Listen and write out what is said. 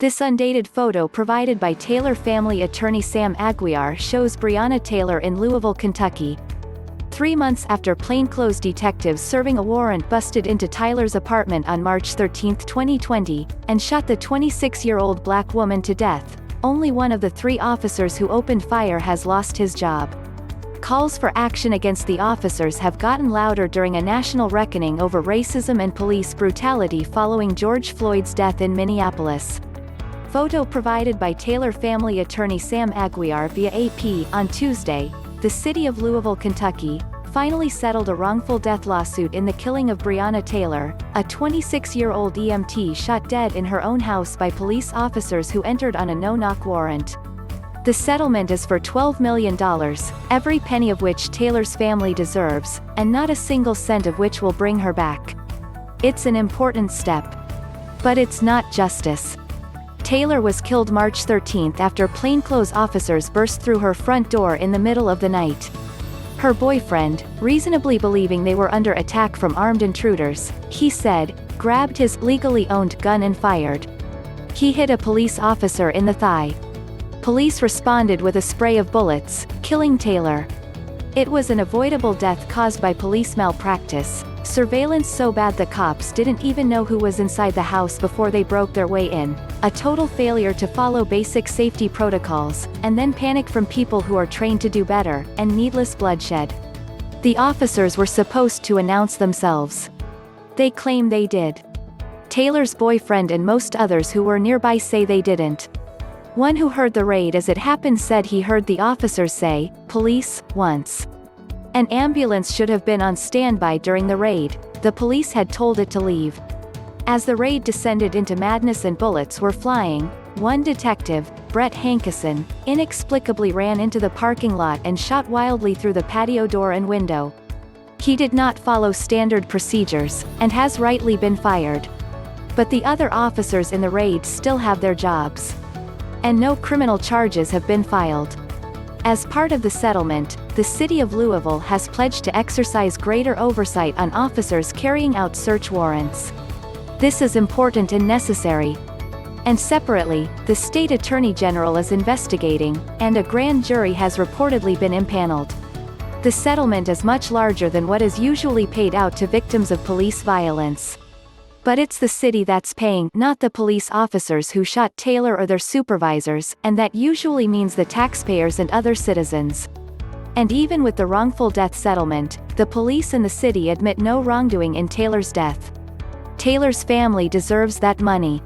This undated photo provided by Taylor family attorney Sam Aguiar shows Breonna Taylor in Louisville, Kentucky. 3 months after plainclothes detectives serving a warrant busted into Tylor's apartment on March 13, 2020, and shot the 26-year-old black woman to death, only one of the 3 officers who opened fire has lost his job. Calls for action against the officers have gotten louder during a national reckoning over racism and police brutality following George Floyd's death in Minneapolis. Photo provided by Taylor family attorney Sam Aguiar via AP. On Tuesday, the City of Louisville, Kentucky, finally settled a wrongful death lawsuit in the killing of Breonna Taylor, a 26-year-old EMT shot dead in her own house by police officers who entered on a no-knock warrant. The settlement is for $12 million, every penny of which Taylor's family deserves, and not a single cent of which will bring her back. It's an important step. But it's not justice. Taylor was killed March 13 after plainclothes officers burst through her front door in the middle of the night. Her boyfriend, reasonably believing they were under attack from armed intruders, he said, grabbed his legally owned gun and fired. He hit a police officer in the thigh. Police responded with a spray of bullets, killing Taylor. It was an avoidable death caused by police malpractice, surveillance so bad the cops didn't even know who was inside the house before they broke their way in, a total failure to follow basic safety protocols, and then panic from people who are trained to do better, and needless bloodshed. The officers were supposed to announce themselves. They claim they did. Taylor's boyfriend and most others who were nearby say they didn't. One who heard the raid as it happened said he heard the officers say, "Police," once. An ambulance should have been on standby during the raid. The police had told it to leave. As the raid descended into madness and bullets were flying, one detective, Brett Hankison, inexplicably ran into the parking lot and shot wildly through the patio door and window. He did not follow standard procedures, and has rightly been fired. But the other officers in the raid still have their jobs. And no criminal charges have been filed. As part of the settlement, the City of Louisville has pledged to exercise greater oversight on officers carrying out search warrants. This is important and necessary. And separately, the state attorney general is investigating, and a grand jury has reportedly been empaneled. The settlement is much larger than what is usually paid out to victims of police violence. But it's the city that's paying, not the police officers who shot Taylor or their supervisors, and that usually means the taxpayers and other citizens. And even with the wrongful death settlement, the police and the city admit no wrongdoing in Taylor's death. Taylor's family deserves that money.